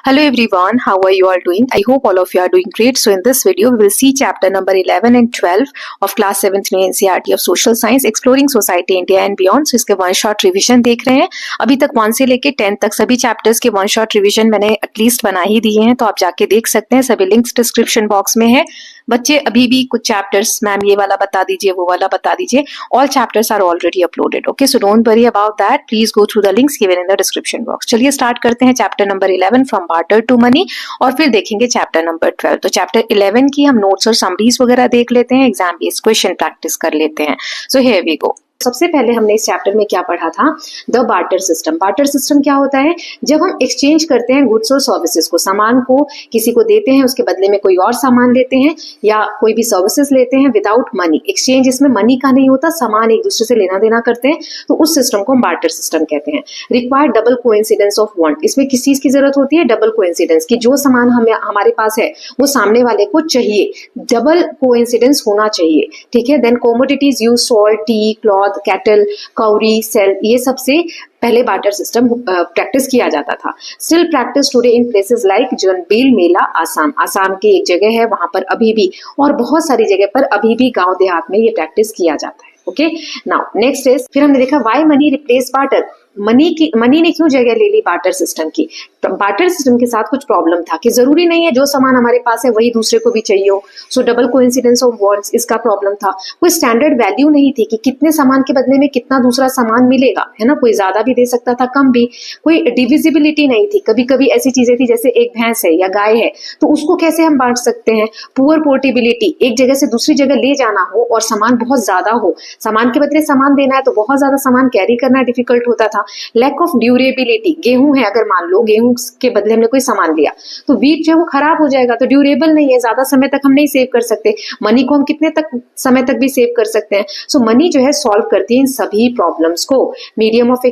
Hello everyone, how are you all doing? I hope all of you are doing great. So in this video, we will see chapter number 11 and 12 of class 7th में NCERT of Social Science, Exploring Society India and Beyond. So इसके one shot revision देख रहे हैं. अभी तक 1 से लेके 10 तक सभी चैप्टर्स के वन शॉट रिवीजन मैंने एटलीस्ट बना ही दिए हैं, तो आप जाके देख सकते हैं. सभी लिंक्स डिस्क्रिप्शन बॉक्स में है. बच्चे अभी भी कुछ चैप्टर्स मैम ये वाला बता दीजिए, वो वाला बता दीजिए. All chapters are already uploaded. Okay, so don't worry about that. Please go through the links given in the description box. चलिए स्टार्ट करते हैं chapter number 11 from barter to money और फिर देखेंगे चैप्टर नंबर 12. तो चैप्टर 11 की हम notes और समरीज वगैरह देख लेते हैं, एग्जाम बेस्ड क्वेश्चन प्रैक्टिस कर लेते हैं. So here we go. सबसे पहले हमने इस चैप्टर में क्या पढ़ा था? The barter system. Barter system क्या होता है? जब हम एक्सचेंज करते हैं गुड्स और सर्विसेज को, सामान को किसी को देते हैं, उसके बदले में कोई और सामान लेते हैं या कोई भी सर्विसेज लेते हैं विदाउट मनी. एक्सचेंज इसमें मनी का नहीं होता, सामान एक दूसरे से लेना देना करते हैं, तो उस सिस्टम को हम बार्टर सिस्टम कहते हैं. Required double coincidence of want. इसमें किस चीज की जरूरत होती है? डबल कोइंसिडेंस की. जो सामान हमारे पास है वो सामने वाले को चाहिए, डबल कोइंसिडेंस होना चाहिए. ठीक है. Then commodities use salt, tea, cloth, cattle, cowry, shell, ये सबसे पहले बार्टर सिस्टम प्रैक्टिस किया जाता था. Still practice today in places like Jonbeel Mela, Assam. Assam की एक जगह है, वहां पर अभी भी और बहुत सारी जगह पर अभी भी गांव देहात में ये प्रैक्टिस किया जाता है. ओके, नाउ नेक्स्ट इज, फिर हमने देखा why money replace barter. Money ने क्यों जगह ले ली बार्टर सिस्टम की? बार्टर सिस्टम के साथ कुछ प्रॉब्लम था कि जरूरी नहीं है जो सामान हमारे पास है वही दूसरे को भी चाहिए हो. सो डबल कोइंसिडेंस ऑफ वांट्स, इसका प्रॉब्लम था. कोई स्टैंडर्ड वैल्यू नहीं थी कि कितने सामान के बदले में कितना दूसरा सामान मिलेगा, है ना. कोई ज्यादा भी दे सकता था, कम भी. कोई डिविजिबिलिटी नहीं थी. कभी कभी ऐसी चीजें थी जैसे एक भैंस है या गाय है तो उसको कैसे हम बांट सकते हैं. पुअर पोर्टेबिलिटी, एक जगह से दूसरी जगह ले जाना हो और सामान बहुत ज्यादा हो, सामान के बदले सामान देना है तो बहुत ज्यादा सामान कैरी करना डिफिकल्ट होता था. लैक ऑफ ड्यूरेबिलिटी, गेहूं है, अगर मान लो गेहूं के बदले हमने कोई सामान लिया तो व्हीट जो है वो खराब हो जाएगा, तो ड्यूरेबल नहीं है, ज्यादा समय तक हम नहीं सेव कर सकते. मनी को हम कितने तक समय तक भी सेव कर सकते हैं. सो मनी जो है सॉल्व करती है इन सभी प्रॉब्लम्स को. मीडियम ऑफ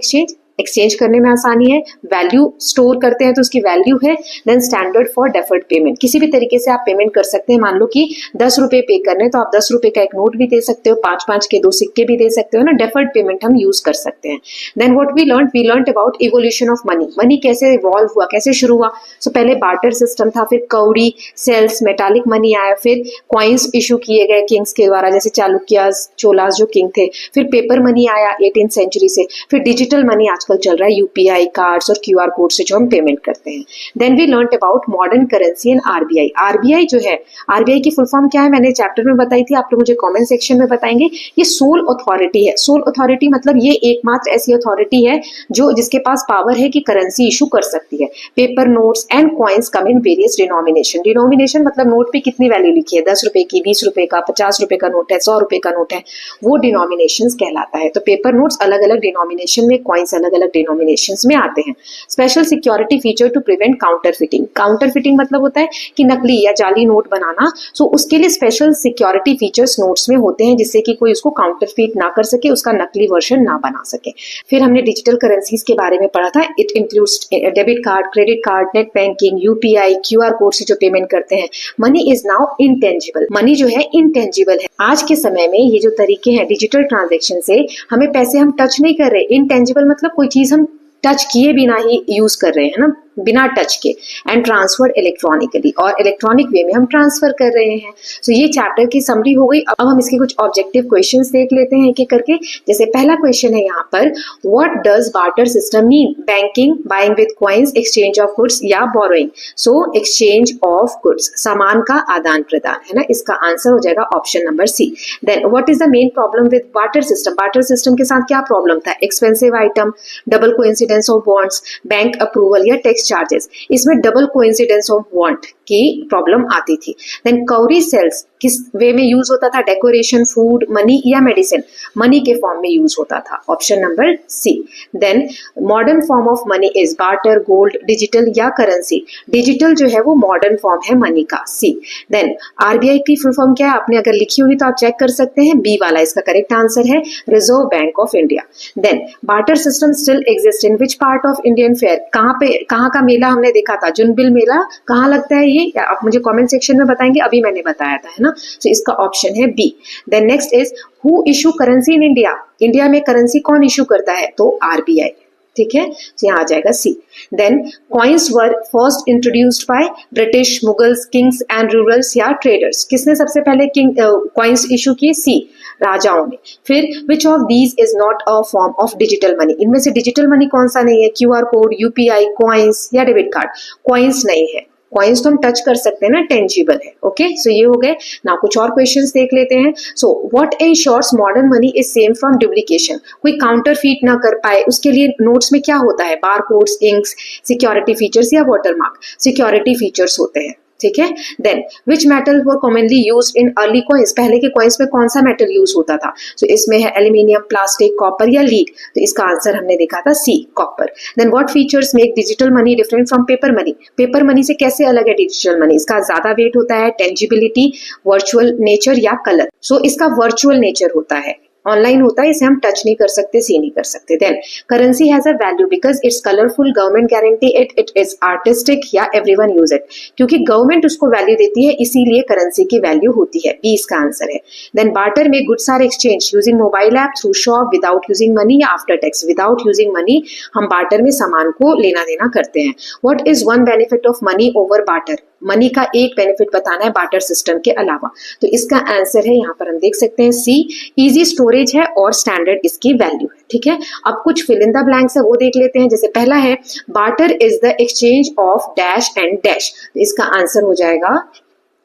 एक्सचेंज करने में आसानी है. वैल्यू स्टोर करते हैं तो उसकी वैल्यू है. Then standard for deferred payment, किसी भी तरीके से आप पेमेंट कर सकते हैं. मान लो कि 10 रुपए पे करने तो आप 10 रुपए का एक नोट भी दे सकते हो, 5-5 के 2 सिक्के भी दे सकते हो ना. डेफर्ड पेमेंट हम यूज कर सकते हैं. Then what we learn about evolution of money. Money कैसे इवॉल्व हुआ, कैसे शुरू हुआ. सो पहले बार्टर सिस्टम था, फिर कौड़ी, सेल्स, मेटालिक मनी आया, फिर कॉइन्स इशू किए गए किंग्स के द्वारा, जैसे चालुक्यास, चोलास जो किंग थे. फिर पेपर मनी आया 18th सेंचुरी से. फिर डिजिटल मनी आजकल चल रहा है, यूपीआई, कार्ड्स और क्यूआर कोड से जो हम पेमेंट करते हैं. Then we learn about modern currency and RBI. RBI जो है, आरबीआई की फुल फॉर्म क्या है मैंने चैप्टर में बताई थी, आप लोग मुझे कमेंट सेक्शन में बताएंगे. ये सोल अथॉरिटी है. सोल अथॉरिटी मतलब ये एकमात्र ऐसी अथॉरिटी है जो जिसके पास पावर है कि करेंसी इशू कर सकती है. Paper notes and coins come in various denomination. Denomination मतलब नोट पे कितनी वैल्यू लिखी है, 10 रुपए की, 20 रुपए का, 50 रुपए का नोट है, 100 रुपए का नोट है, वो डिनोमिनेशन कहलाता है. तो पेपर नोट्स अलग अलग डिनोमिनेशन में, कॉइन्स अलग अलग डिनोमिनेशन में आते हैं. Special security feature to prevent counterfeiting. Counterfeiting मतलब होता है कि नकली या जाली नोट बनाना. सो उसके लिए स्पेशल सिक्योरिटी फीचर्स नोट्स में होते हैं जिससे कि कोई उसको काउंटरफिट ना कर सके, उसका नकली वर्जन ना बना सके. फिर हमने डिजिटल करेंसीज के बारे में पढ़ा था. It includes debit card, credit card, net banking, UPI, QR code से जो पेमेंट करते हैं. Money is now intangible. Money जो है इंटेंजिबल है. आज के समय में ये जो तरीके हैं डिजिटल ट्रांजेक्शन से, हमें पैसे हम टच नहीं कर रहे. इंटेंजिबल मतलब कोई चीज हम टच किए बिना ही यूज कर रहे हैं ना, बिना टच के. एंड ट्रांसफर्ड इलेक्ट्रॉनिकली, और इलेक्ट्रॉनिक वे में हम ट्रांसफर कर रहे हैं. सो ये चैप्टर की समरी हो गई. अब हम इसके कुछ ऑब्जेक्टिव क्वेश्चंस देख लेते हैं एक एक करके. जैसे पहला क्वेश्चन है यहाँ पर, what does barter system mean? Banking, buying with coins, exchange of goods या borrowing. So exchange of goods, सामान का आदान प्रदान, है ना. इसका आंसर हो जाएगा option number C. Then what is the main problem with barter system? Barter system के साथ क्या प्रॉब्लम था? Expensive item, double coincidence of bonds, bank approval या टैक्स चार्जेस. इसमें डबल कोइंसिडेंस ऑफ वांट की प्रॉब्लम आती थी. देन कौरी सेल्स किस वे में यूज होता था? डेकोरेशन, फूड, मनी या मेडिसिन? मनी के फॉर्म में यूज होता था. Option number C. Then modern form of money is barter, gold, digital या करेंसी. डिजिटल जो है वो मॉडर्न फॉर्म है मनी का. सी. देन आरबीआई की फुल फॉर्म क्या है? आपने अगर लिखी होगी तो आप चेक कर सकते हैं. बी वाला इसका करेक्ट आंसर है, reserve bank of India. Then barter system still exist in which part of Indian fair? कहाँ का मेला हमने देखा था? जुनबिल मेला कहाँ लगता है ये? आप मुझे कमेंट सेक्शन में बताएंगे, अभी मैंने बताया था, है ना. सो इसका ऑप्शन है B. Then next is, who issue currency in India? India में करेंसी कौन इशू करता है? तो आरबीआई. ठीक है, तो यहाँ आ जाएगा C. Then coins were first introduced by British, Mughals, kings and rulers या ट्रेडर्स। किसने सबसे पहले कॉइन्स इशू किए? सी, राजाओं ने। फिर which of these is not a form of digital money, इनमें से डिजिटल मनी कौन सा नहीं है? क्यूआर कोड, यूपीआई, कॉइन्स या डेबिट कार्ड। कॉइन्स नहीं है, कॉइन्स तो हम टच कर सकते हैं ना, टेंजिबल है। ओके, सो ये हो गए ना। कुछ और क्वेश्चंस देख लेते हैं। So what ensures modern money is same from duplication, कोई काउंटरफीट ना कर पाए उसके लिए नोट्स में क्या होता है? Bar codes, inks, security features या वाटरमार्क। सिक्योरिटी फीचर्स होते हैं, ठीक है। Then which metal were commonly used in early coins, पहले के कॉइन्स में कौन सा मेटल यूज होता था? सो इसमें है एल्यूमिनियम, प्लास्टिक, कॉपर या लीड। तो इसका आंसर हमने देखा था C, copper. Then what features make digital money different from paper money, paper money से कैसे अलग है डिजिटल मनी? इसका ज्यादा वेट होता है, टेंजिबिलिटी, वर्चुअल नेचर या कलर। सो इसका वर्चुअल नेचर होता है, ऑनलाइन होता है, इसे हम टच नहीं कर सकते, सी नहीं कर सकते। Then currency has a value because it's colourful, government guarantee it, it is artistic या एवरीवन यूज इट, क्योंकि गवर्नमेंट उसको वैल्यू देती है इसीलिए करेंसी की वैल्यू होती है, बी इसका आंसर है। देन बार्टर में goods are exchange using mobile app, through shop, without using money या after tax. Without using money हम बार्टर में सामान को लेना देना करते हैं। What is one benefit of money over barter, money का एक बेनिफिट बताना है बार्टर सिस्टम के अलावा। तो इसका आंसर है, यहाँ पर हम देख सकते हैं सी, इजी स्टोरेज है और स्टैंडर्ड इसकी वैल्यू है, ठीक है। अब कुछ फिल इन द ब्लैंक्स है वो देख लेते हैं। जैसे पहला है barter is the exchange of dash and dash, तो इसका आंसर हो जाएगा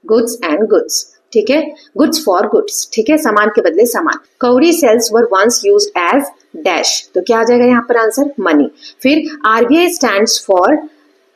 गुड्स एंड गुड्स, ठीक है, गुड्स फॉर गुड्स, ठीक है, सामान के बदले सामान। कौड़ी shells were once used as dash, तो क्या आ जाएगा यहाँ पर आंसर? मनी। फिर RBI stands for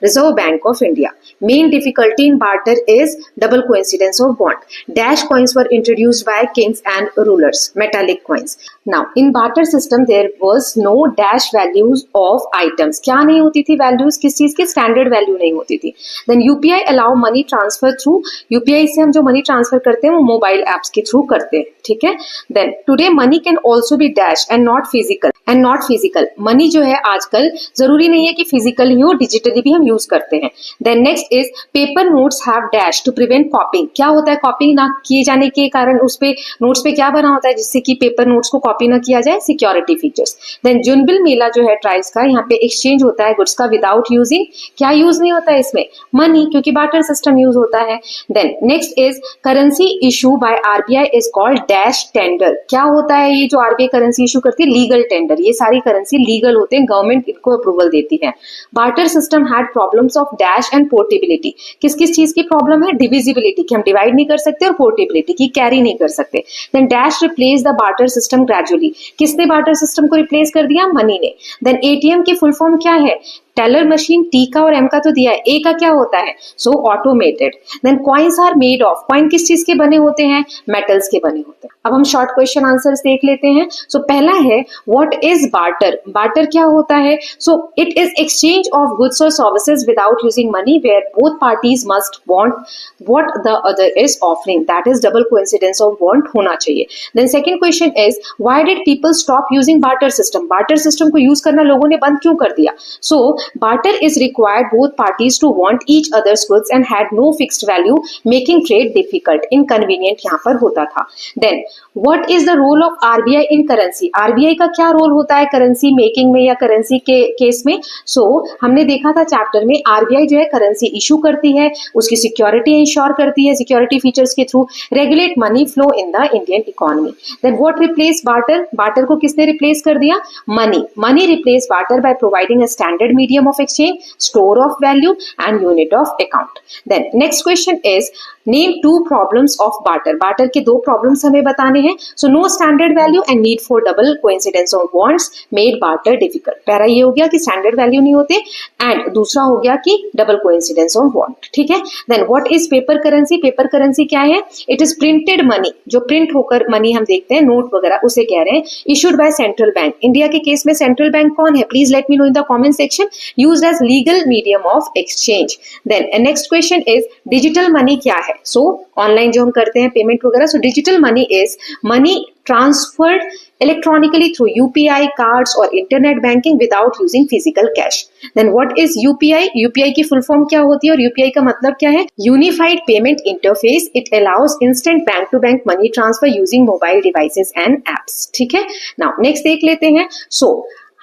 Reserve Bank of India. Main difficulty in barter is double coincidence of bond. Dash coins were introduced by kings and rulers, metallic coins. Now, in barter system, there was no dash values of items. क्या नहीं होती थी values? किस चीज की? Standard value नहीं होती थी. Then UPI allow money transfer through, UPI से हम जो money transfer करते हैं वो mobile apps के through करते हैं, ठीक है। Then today money can also be dash and not physical. And not physical, money जो है आजकल जरूरी नहीं है कि फिजिकल ही हो, डिजिटली भी हम यूज करते हैं। Then next is paper notes have dash to prevent copying. क्या होता है कॉपी ना किए जाने के कारण उस पे नोट्स पे क्या बना होता है जिससे कि पेपर नोट्स को कॉपी ना किया जाए? Security features. देन जुनबिल मेला जो है ट्राइब्स का, यहाँ पे एक्सचेंज होता है गुड्स का विदाउट यूजिंग, क्या यूज नहीं होता है इसमें? मनी, क्योंकि बार्टर सिस्टम यूज होता है। Then next is currency issue by RBI is called dash tender. क्या होता है ये जो आरबीआई करेंसी इशू करती है? Legal tender. ये सारी करेंसी लीगल होते हैं, गवर्नमेंट इनको अप्रूवल देती है। Barter system had problems of dash and portability. किस किस चीज की प्रॉब्लम है? डिविजिबिलिटी, कि हम डिवाइड नहीं कर सकते, और पोर्टेबिलिटी की कैरी नहीं कर सकते। Then dash replace the barter system gradually. किसने बार्टर सिस्टम को रिप्लेस कर दिया? मनी ने। देन एटीएम की फुल फॉर्म क्या है? टेलर मशीन, टी का और एम का तो दिया है, ए का क्या होता है? So automated. Then coins are made of, coin किस चीज के बने होते हैं? मेटल्स के बने होते हैं। अब हम शॉर्ट क्वेश्चन आंसर्स देख लेते हैं। सो पहला है व्हाट इज बार्टर, बार्टर क्या होता है? So it is exchange of goods और services without using money where both parties must want what the other is offering, that is double coincidence of want होना चाहिए। Then second question is why did people stop using barter system, barter system को use करना लोगों ने बंद क्यों कर दिया? सो barter is required both parties to want each other's goods and had no fixed value, making trade difficult, inconvenient यहाँ पर होता था। Then what is the role of RBI in currency? RBI का क्या रोल होता है करेंसी मेकिंग में या करेंसी के केस में? हमने देखा था चैप्टर में, RBI जो है करेंसी इशू करती है, उसकी सिक्योरिटी इंश्योर करती है सिक्योरिटी फीचर्स के through, regulate money flow in the Indian economy. Then what replace barter, barter को किसने रिप्लेस कर दिया? Money. Money replace barter by providing a standard medium of exchange, store of value and unit of account. Then next question is name two problems of barter. Barter के दो problems हमें बताने हैं. So no standard value and need for double coincidence of bonds made barter difficult. पहला ये हो गया कि standard value नहीं होते and दूसरा हो गया कि double coincidence of bond. ठीक है. Then what is paper currency? Paper currency क्या है? It is printed money. जो print होकर money हम देखते हैं नोट वगैरह उसे कह रहे हैं. Issued by central bank. India के केस में central bank कौन है? Please let me know in the comment section. Used as legal medium of exchange. Then next question is digital money क्या है? So online जो हम करते हैं पेमेंट वगैरह, so digital money is money transferred electronically through UPI cards or internet banking without using physical cash. Then what is UPI? UPI की full form क्या होती है और UPI का मतलब क्या है? Unified Payment Interface. It allows instant bank to bank money transfer using mobile devices and apps. ठीक है. Now next देख लेते हैं. So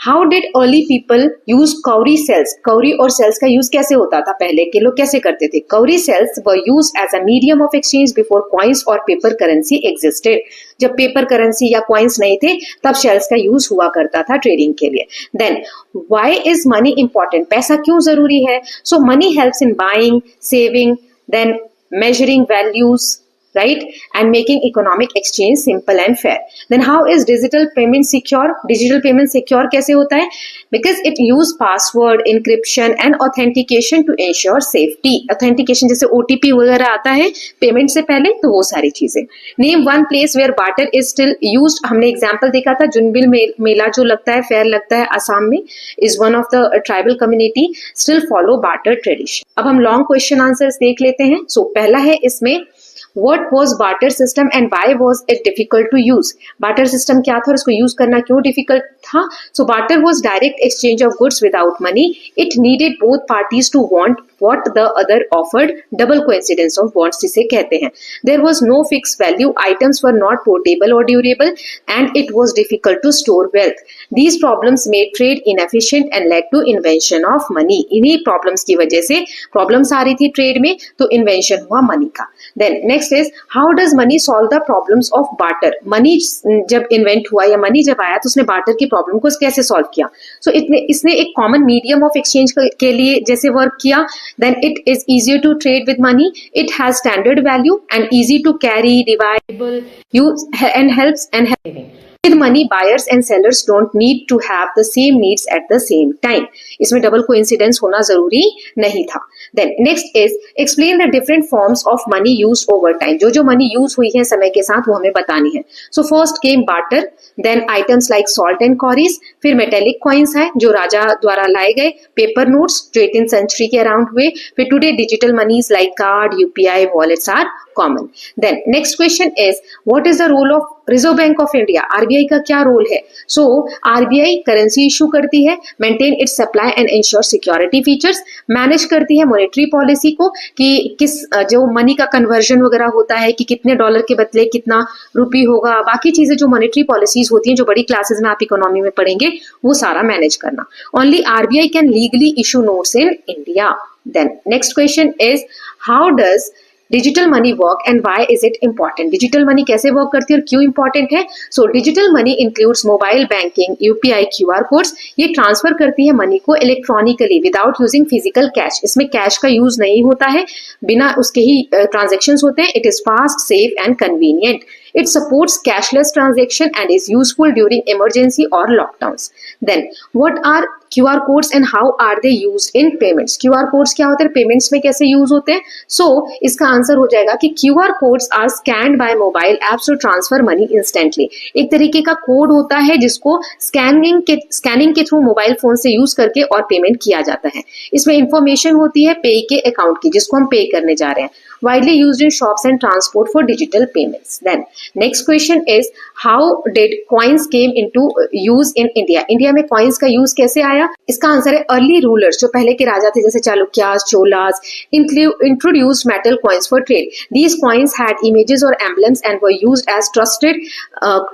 how did early people use कौरी सेल्स? कौरी और सेल्स का यूज कैसे होता था? पहले के लोग कैसे करते थे? Cowrie shells were use as a medium of exchange before coins और पेपर करेंसी एग्जिस्टेड. जब पेपर करेंसी या कॉइन्स नहीं थे तब शेल्स का यूज हुआ करता था ट्रेडिंग के लिए. Then why is money important? पैसा क्यों जरूरी है? So money helps in buying, saving, then measuring values, right, and making economic exchange simple and fair. Then how is digital payment secure? Digital payment secure कैसे होता है? Because it use password, encryption and authentication to ensure safety. Authentication जैसे OTP वगैरह आता है payment से पहले, तो वो सारी चीजें. Name one place where barter is still used. हमने एग्जाम्पल देखा था जुनबिल मेला जो लगता है, फेयर लगता है आसाम में, is one of the tribal community still follow barter tradition. अब हम लॉन्ग क्वेश्चन आंसर्स देख लेते हैं. सो पहला है इसमें, What was barter system and why was it difficult to use? Barter system क्या था और इसको यूज करना क्यों डिफिकल्ट था? So barter was direct exchange of goods without money. It needed both parties to want what the other offered. Double coincidence of wants जिसे कहते हैं. There was no fixed value. Items were not portable or durable, and it was difficult to store wealth. These problems made trade inefficient and led to invention of money. इन्हीं problems की वजह से problems आ रही थी trade में, तो invention हुआ money का. Then next is, how does money solve the problems of barter? Money जब invent हुआ या money जब आया तो उसने barter की problem को कैसे solve किया? So इसने एक common medium of exchange के लिए जैसे work किया. Then it is easier to trade with money. It has standard value and easy to carry, divisible, use and helps and helping. With money, buyers and sellers don't need to have the same needs at the same time. इसमें double coincidence होना जरूरी नहीं था. Then next is, explain the different forms of money used over time. जो money use हुई है समय के साथ वो हमें बतानी है. So first came barter, then items like salt and cowries, फिर metallic coins है जो राजा द्वारा लाए गए, paper notes जो 18th century के around हुए, फिर today digital monies like card, UPI, wallets are common. Then next question is, what is the role of Reserve Bank of India? RBI का क्या रोल है? So RBI करेंसी इशू करती है, maintain its supply and ensure security features, manage करती है monetary policy को कि किस जो मनी का कन्वर्जन वगैरह होता है कि कितने डॉलर के बदले कितना रुपी होगा, बाकी चीजें जो मॉनेटरी पॉलिसीज होती हैं जो बड़ी क्लासेस में आप इकोनॉमी में पढ़ेंगे वो सारा मैनेज करना. Only RBI can legally issue notes in India. Then next question is, how does digital money work and why is it important? Digital money कैसे वर्क करती है और क्यों इंपॉर्टेंट है? So digital money includes mobile banking, UPI, QR codes. ये transfer करती है money को electronically without using physical cash. इसमें कैश का यूज नहीं होता है, बिना उसके ही ट्रांजेक्शन होते हैं. It is fast, safe and convenient. It supports cashless transaction and is useful during emergency or lockdowns. Then, what are QR codes and how are they used in payments? QR codes क्या होते हैं, payments में कैसे use होते हैं? So, इसका answer हो जाएगा कि QR codes are scanned by mobile apps to transfer money instantly. एक तरीके का कोड होता है जिसको स्कैनिंग के थ्रू मोबाइल फोन से यूज करके और पेमेंट किया जाता है. इसमें इंफॉर्मेशन होती है पे के अकाउंट की जिसको हम पे करने जा रहे हैं. Widely used in shops and transport for digital payments. Then next question is, how did coins came into use in India? India में coins का use कैसे आया? इसका आंसर है early rulers जो पहले के राजा थे जैसे Chalukyas, Cholas, introduced metal coins for trade. These coins had images or emblems and were used as trusted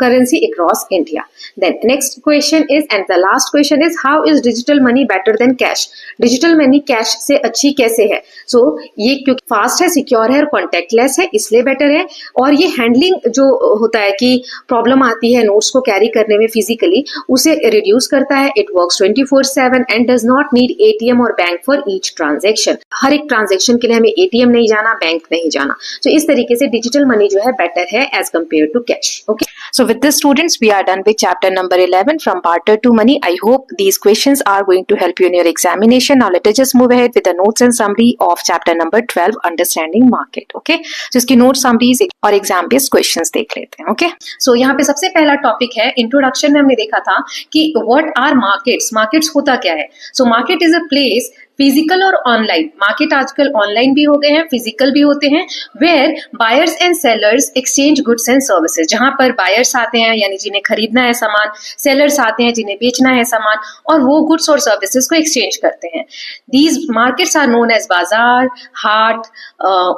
currency across India. Then next question is, and the last question is, how is digital money better than cash? Digital money cash से अच्छी कैसे है? So ये क्योंकि fast है, secure है और contact lens है इसलिए बेटर है. और ये हैंडलिंग जो होता है कि प्रॉब्लम आती है नोट्स को कैरी करने में फिजिकली, उसे रिड्यूस करता है. It works 24/7 and does not need ATM और बैंक फॉर ईच ट्रांजेक्शन. हर एक ट्रांजेक्शन के लिए हमें ATM नहीं जाना, बैंक नहीं जाना. तो इस तरीके से डिजिटल मनी जो है बेटर है as compare to cash. Okay, so with this students we are done with chapter number 11 from barter to money. I hope these questions are going to help you in your examination. Now let us just move ahead with the notes and summary of chapter number 12, understanding market. Okay, so इसकी note summaries और exam based questions देख लेते हैं. Okay, सो यहाँ पे सबसे पहला topic है, इंट्रोडक्शन में हमने देखा था कि व्हाट आर मार्केट्स. मार्केट्स होता क्या है? So market is a place physical और ऑनलाइन मार्केट आजकल ऑनलाइन भी हो गए हैं, फिजिकल भी होते हैं, where buyers and sellers exchange goods and services, जहां पर बायर्स आते हैं यानी जिन्हें खरीदना है सामान, सेलर्स आते हैं जिन्हें बेचना है सामान, और वो गुड्स और सर्विसेज को एक्सचेंज करते हैं। These markets are known as bazaar, haat,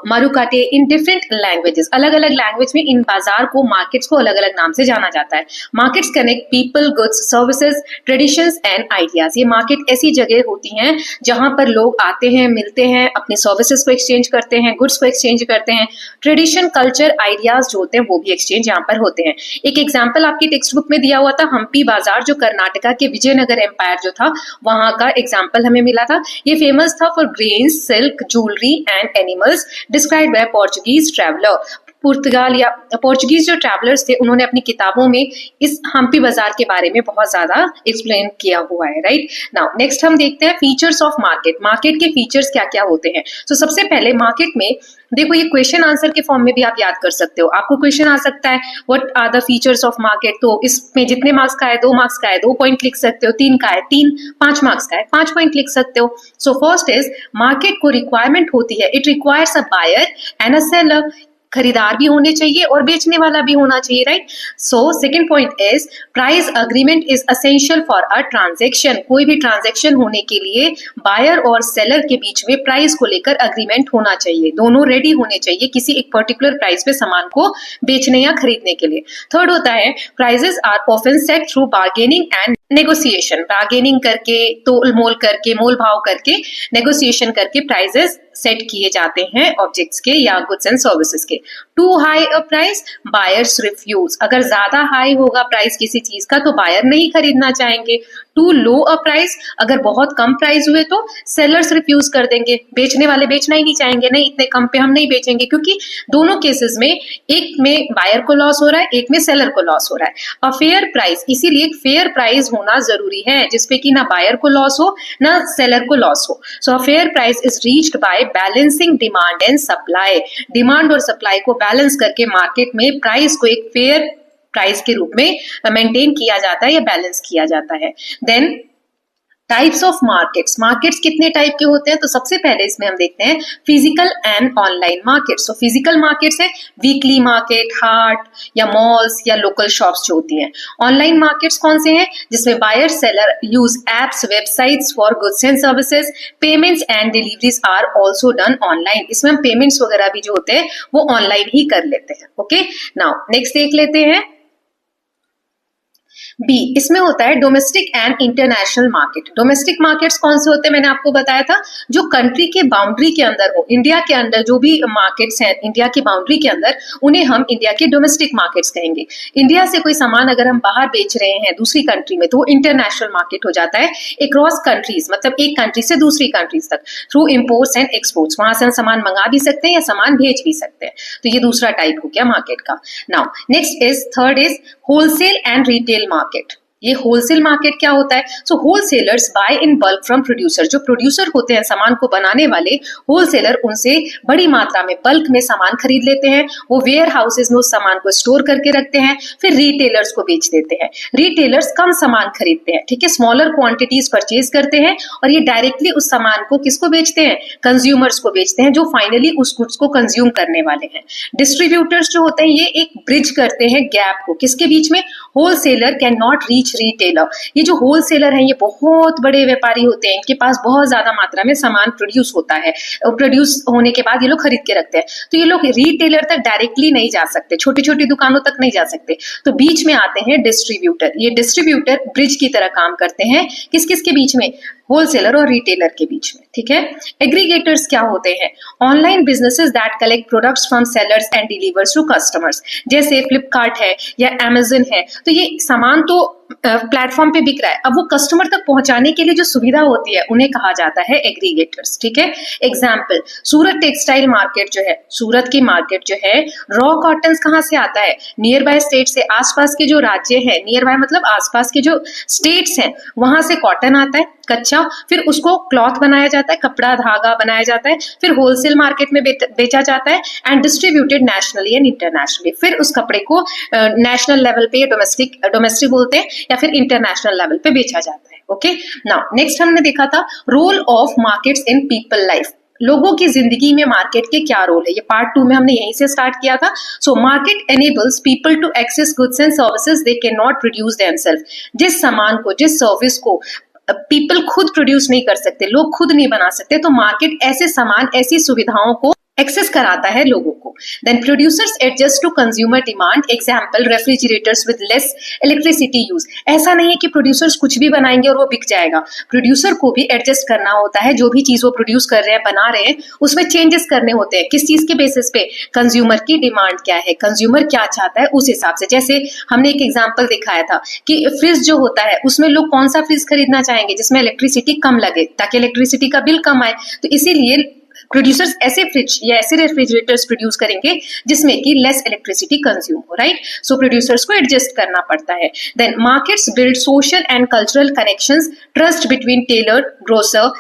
मारुकाटे in different languages. अलग अलग लैंग्वेज में इन बाजार को, मार्केट्स को अलग अलग नाम से जाना जाता है। Markets connect people, goods, services, traditions and ideas. ये मार्केट ऐसी जगह होती हैं जहां पर लोग आते हैं, मिलते हैं, अपनी सर्विसेज को एक्सचेंज करते हैं, गुड्स को एक्सचेंज करते हैं, ट्रेडिशन, कल्चर, आइडियाज जो होते हैं वो भी एक्सचेंज यहाँ पर होते हैं। एक एग्जांपल आपकी टेक्स्ट बुक में दिया हुआ था, हम्पी बाजार, जो कर्नाटका के विजयनगर एम्पायर जो था वहां का एग्जाम्पल हमें मिला था। ये फेमस था for grains, silk, jewellery and animals, described by Portuguese traveller. पुर्तगाल या पोर्चुगीज जो ट्रैवलर्स थे उन्होंने अपनी किताबों में इस हम्पी बाजार के बारे में बहुत ज्यादा एक्सप्लेन किया हुआ है, राइट। नाउ नेक्स्ट हम देखते हैं फीचर्स ऑफ मार्केट। मार्केट के फीचर्स क्या क्या होते हैं। तो सबसे पहले मार्केट में देखो, ये क्वेश्चन आंसर के फॉर्म में भी आप याद कर सकते हो। आपको क्वेश्चन आ सकता है what are the features of market, तो इसमें जितने मार्क्स का है 2 मार्क्स का है 2 पॉइंट लिख सकते हो, 3 का है 3, 5 मार्क्स का है 5 पॉइंट लिख सकते हो। सो फर्स्ट इज मार्केट को रिक्वायरमेंट होती है, it requires a buyer and a seller. खरीदार भी होने चाहिए और बेचने वाला भी होना चाहिए, right. So second point is price agreement is essential for a transaction. कोई भी ट्रांजैक्शन होने के लिए बायर और सेलर के बीच में प्राइस को लेकर अग्रीमेंट होना चाहिए, दोनों रेडी होने चाहिए किसी एक पर्टिकुलर प्राइस पे सामान को बेचने या खरीदने के लिए। थर्ड होता है prices are often set through bargaining and negotiation. Bargaining करके, तोल मोल करके, मोल भाव करके, नेगोशिएशन करके प्राइजेस सेट किए जाते हैं ऑब्जेक्ट्स के या गुड्स एंड सर्विसेज के। Too high a price buyers refuse. अगर ज्यादा हाई होगा प्राइस किसी चीज का तो बायर नहीं खरीदना चाहेंगे। टू लो अ प्राइस, अगर बहुत कम प्राइस हुए तो सेलर्स रिफ्यूज कर देंगे, बेचने वाले बेचना ही नहीं चाहेंगे, नहीं इतने कम पे हम नहीं बेचेंगे, क्योंकि दोनों केसेस में एक में बायर को लॉस हो रहा है, एक में सेलर को लॉस हो रहा है। अ फेयर प्राइस, इसीलिए एक फेयर प्राइस होना जरूरी है जिसपे कि ना बायर को लॉस हो ना सेलर को लॉस हो। So a fair price is reached by balancing demand and supply. Demand और सप्लाई को बैलेंस करके मार्केट में प्राइस को एक फेयर प्राइस के रूप में मेंटेन किया जाता है या बैलेंस किया जाता है। Then types of markets. Markets कितने टाइप के होते हैं, तो सबसे पहले इसमें हम देखते हैं फिजिकल एंड ऑनलाइन मार्केट्स। तो फिजिकल मार्केट्स है वीकली मार्केट, हाट या मॉल्स या लोकल शॉप्स जो होती हैं। ऑनलाइन मार्केट्स कौन से हैं, जिसमें buyer seller use apps, websites for goods and services. Payments and deliveries are also done online. इसमें हम पेमेंट्स वगैरह भी जो होते हैं वो ऑनलाइन ही कर लेते हैं। ओके, नाउ नेक्स्ट देख लेते हैं बी। इसमें होता है domestic and international market. Domestic markets कौन से होते हैं, मैंने आपको बताया था, जो कंट्री के बाउंड्री के अंदर हो। इंडिया के अंदर जो भी मार्केट्स हैं इंडिया की बाउंड्री के अंदर, उन्हें हम इंडिया के डोमेस्टिक मार्केट्स कहेंगे। इंडिया से कोई सामान अगर हम बाहर बेच रहे हैं दूसरी कंट्री में तो वो इंटरनेशनल मार्केट हो जाता है। अक्रॉस कंट्रीज, मतलब एक कंट्री से दूसरी कंट्रीज तक, थ्रू इम्पोर्ट्स एंड एक्सपोर्ट्स, वहां से हम सामान मंगा भी सकते हैं या सामान भेज भी सकते हैं। तो ये दूसरा टाइप हो गया मार्केट का। Now next is third is wholesale and retail market. ये होलसेल मार्केट क्या होता है, so wholesalers buy in bulk from producer. जो प्रोड्यूसर होते हैं सामान को बनाने वाले, होलसेलर उनसे बड़ी मात्रा में बल्क में सामान खरीद लेते हैं। वो वेयर हाउसेज में उस सामान को स्टोर करके रखते हैं, फिर रिटेलर्स को बेच देते हैं। रिटेलर्स कम सामान खरीदते हैं, ठीक है, स्मॉलर क्वांटिटीज परचेज करते हैं और ये डायरेक्टली उस सामान को किसको बेचते हैं, कंज्यूमर्स को बेचते हैं, जो फाइनली उस गुड्स को कंज्यूम करने वाले हैं। डिस्ट्रीब्यूटर्स जो होते हैं ये एक ब्रिज करते हैं गैप को, किसके बीच में, wholesaler can not reach retailer. ये जो होलसेलर हैं ये बहुत बड़े व्यापारी होते हैं, इनके पास बहुत ज्यादा मात्रा में सामान प्रोड्यूस होता है और प्रोड्यूस होने के बाद ये लोग खरीद के रखते हैं, तो ये लोग रिटेलर तक डायरेक्टली नहीं जा सकते, छोटी छोटी दुकानों तक नहीं जा सकते, तो बीच में आते हैं डिस्ट्रीब्यूटर। ये डिस्ट्रीब्यूटर ब्रिज की तरह काम करते हैं, किस किस के बीच में, होलसेलर और रिटेलर के बीच में, ठीक है। एग्रीगेटर्स क्या होते हैं, online businesses that collect products from sellers and delivers to customers. जैसे फ्लिपकार्ट है या अमेजन है, तो ये सामान तो प्लेटफॉर्म पे बिक रहा है, अब वो कस्टमर तक पहुंचाने के लिए जो सुविधा होती है उन्हें कहा जाता है एग्रीगेटर्स, ठीक है। एग्जाम्पल, सूरत टेक्सटाइल मार्केट जो है, सूरत की मार्केट जो है, रॉ कॉटन कहाँ से आता है, नियर बाय स्टेट से, आसपास के जो राज्य है, नियर बाय मतलब आसपास के जो स्टेट्स हैं वहां से कॉटन आता है कच्चा, फिर उसको क्लॉथ बनाया जाता है, कपड़ा धागा बनाया जाता है, फिर होलसेल मार्केट में बेचा जाता है and distributed nationally and internationally. फिर उस कपड़े को नेशनल लेवल पे डोमेस्टिक बोलते हैं या फिर इंटरनेशनल लेवल पे बेचा जाता है। ओके, नाउ नेक्स्ट हमने देखा था role of markets in people life, लोगों की जिंदगी में मार्केट के क्या रोल है, ये पार्ट 2 में हमने यहीं से स्टार्ट किया था। So market enables people to access goods and services they can not produce themselves, जिस सामान को, जिस सर्विस को पीपल खुद प्रोड्यूस नहीं कर सकते, लोग खुद नहीं बना सकते, तो मार्केट ऐसे सामान, ऐसी सुविधाओं को एक्सेस कराता है लोगों को। Then producers adjust to consumer demand, example refrigerators with less electricity use. ऐसा नहीं है कि प्रोड्यूसर्स कुछ भी बनाएंगे और वो बिक जाएगा, प्रोड्यूसर को भी एडजस्ट करना होता है, जो भी चीज वो प्रोड्यूस कर रहे हैं, बना रहे हैं, उसमें चेंजेस करने होते हैं। किस चीज के बेसिस पे? कंज्यूमर की डिमांड क्या है, कंज्यूमर क्या चाहता है, उस हिसाब से। जैसे हमने एक एग्जाम्पल दिखाया था कि फ्रिज जो होता है उसमें लोग कौन सा फ्रिज खरीदना चाहेंगे, जिसमें इलेक्ट्रिसिटी कम लगे, ताकि इलेक्ट्रिसिटी का बिल कम आए। तो इसीलिए प्रोड्यूसर्स ऐसे फ्रिज या ऐसे रेफ्रिजरेटर्स प्रोड्यूस करेंगे जिसमें कि लेस इलेक्ट्रिसिटी कंज्यूम हो, राइट। सो प्रोड्यूसर्स को एडजस्ट करना पड़ता है। Then markets build social and cultural connections, trust between tailor, grocer,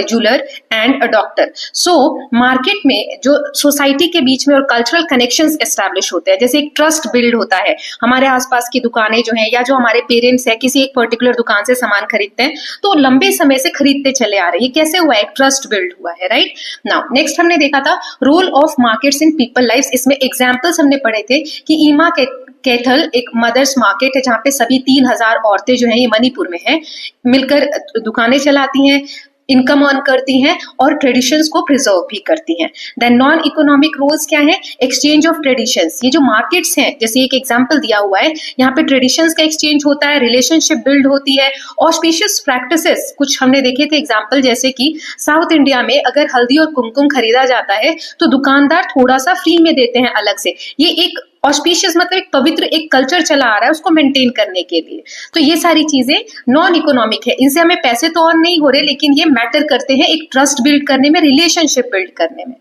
jeweller and a doctor. So market में जो सोसाइटी के बीच में और कल्चरल कनेक्शंस एस्टैब्लिश होते हैं, जैसे एक ट्रस्ट बिल्ड होता है। हमारे आसपास की दुकानें जो हैं, या जो हमारे पेरेंट्स हैं किसी एक पर्टिकुलर दुकान से सामान खरीदते हैं, तो लंबे समय से खरीदते चले आ रहे हैं। ये कैसे हुआ है? ट्रस्ट बिल्ड हुआ है, राइट। नाउ नेक्स्ट हमने देखा था role of markets in people life. इसमें एग्जाम्पल्स हमने पढ़े थे कि ईमा के कैथल एक मदर्स मार्केट है, जहां पे सभी 3000 औरतें जो हैं, ये मणिपुर में है, मिलकर दुकानें चलाती हैं, इनकम अर्न करती हैं और ट्रेडिशंस को प्रिजर्व भी करती हैं। देन नॉन इकोनॉमिक रोल्स क्या है? Exchange of traditions. ये जो मार्केट्स हैं, जैसे एक एग्जांपल दिया हुआ है, यहाँ पे ट्रेडिशंस का एक्सचेंज होता है, रिलेशनशिप बिल्ड होती है। ऑस्पिशियस प्रैक्टिसेस कुछ हमने देखे थे एग्जांपल, जैसे कि साउथ इंडिया में अगर हल्दी और कुमकुम खरीदा जाता है तो दुकानदार थोड़ा सा फ्री में देते हैं अलग से। ये एक ऑस्पिशियस मतलब एक पवित्र एक कल्चर चला आ रहा है, उसको मेंटेन करने के लिए। तो ये सारी चीजें नॉन इकोनॉमिक है, इनसे हमें पैसे तो अर्न नहीं हो रहे, लेकिन ये मैटर करते हैं एक ट्रस्ट बिल्ड करने में, रिलेशनशिप बिल्ड करने में।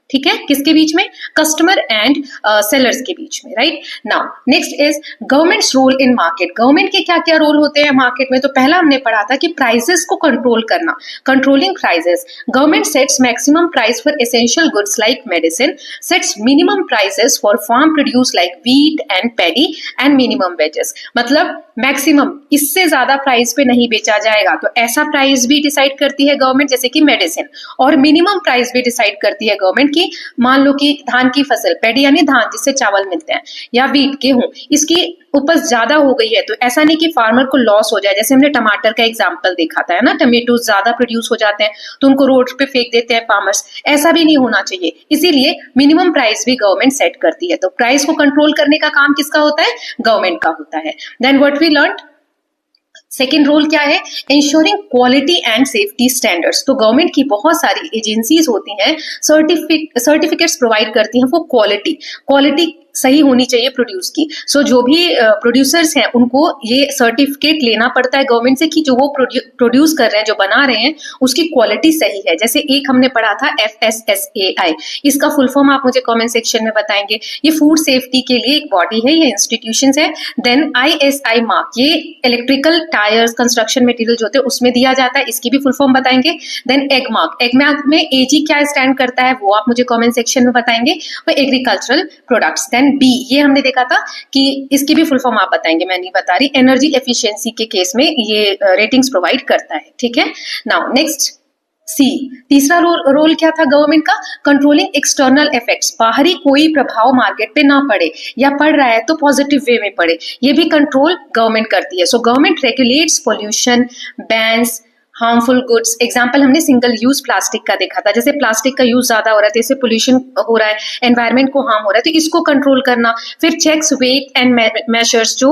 ठीक है, किसके बीच में? कस्टमर एंड सेलर्स के बीच में, right. Now next is governments role in market. Government के क्या क्या रोल होते हैं मार्केट में? तो पहला हमने पढ़ा था कि प्राइसेस को कंट्रोल करना, controlling prices. Government sets maximum price for essential goods like medicine, sets minimum prices for farm produce like wheat and paddy and minimum wages. मतलब मैक्सिमम, इससे ज्यादा प्राइस पे नहीं बेचा जाएगा, तो ऐसा प्राइस भी डिसाइड करती है गवर्नमेंट, जैसे कि मेडिसिन। और मिनिमम प्राइस भी डिसाइड करती है गवर्नमेंट, मान लो कि धान की फसल, पैडी यानी धान जिससे चावल मिलते हैं, या व्हीट गेहूं, इसकी उपज ज्यादा हो गई है, तो ऐसा नहीं कि फार्मर को लॉस हो जाए। जैसे हमने टमाटर का एग्जांपल देखा था, है ना, टमेटो ज्यादा प्रोड्यूस हो जाते हैं तो उनको रोड पे फेंक देते हैं फार्मर्स, ऐसा भी नहीं होना चाहिए। इसीलिए मिनिमम प्राइस भी गवर्नमेंट सेट करती है। तो प्राइस को कंट्रोल करने का काम किसका होता है? गवर्नमेंट का होता है। Then what we learn, second role क्या है? Ensuring quality and safety standards. तो गवर्नमेंट की बहुत सारी एजेंसीज होती हैं, सर्टिफिकेट्स प्रोवाइड करती हैं, वो क्वालिटी सही होनी चाहिए प्रोड्यूस की। सो जो भी प्रोड्यूसर्स हैं उनको ये सर्टिफिकेट लेना पड़ता है गवर्नमेंट से कि जो वो प्रोड्यूस कर रहे हैं, जो बना रहे हैं, उसकी क्वालिटी सही है। जैसे एक हमने पढ़ा था FSSAI, इसका फुल फॉर्म आप मुझे कमेंट सेक्शन में बताएंगे। ये फूड सेफ्टी के लिए एक बॉडी है, ये इंस्टीट्यूशंस है। देन ISI मार्क, ये इलेक्ट्रिकल टायर्स, कंस्ट्रक्शन मटेरियल जो होते हैं उसमें दिया जाता है, इसकी भी फुल फॉर्म बताएंगे। देन एग मार्क में AG क्या स्टैंड करता है वो आप मुझे कमेंट सेक्शन में बताएंगे। और एग्रीकल्चरल प्रोडक्ट्स। B, ये हमने देखा था कि इसकी भी फुल फॉर्म आप बताएंगे, मैं नहीं बता रही। एनर्जी एफिशिएंसी के केस में ये रेटिंग्स प्रोवाइड करता है, ठीक है। नाउ नेक्स्ट C, तीसरा रोल क्या था गवर्नमेंट का? कंट्रोलिंग एक्सटर्नल इफेक्ट्स, बाहरी कोई प्रभाव मार्केट पे ना पड़े, या पड़ रहा है तो पॉजिटिव वे में पड़े, ये भी कंट्रोल गवर्नमेंट करती है। So government regulates pollution, bans harmful goods. Example हमने सिंगल यूज प्लास्टिक का देखा था, जैसे प्लास्टिक का यूज ज्यादा हो रहा है तो इससे पोल्यूशन हो रहा है, एनवायरमेंट को हार्म हो रहा है, तो इसको कंट्रोल करना। फिर चेक्स वेट एंड मेजर्स, जो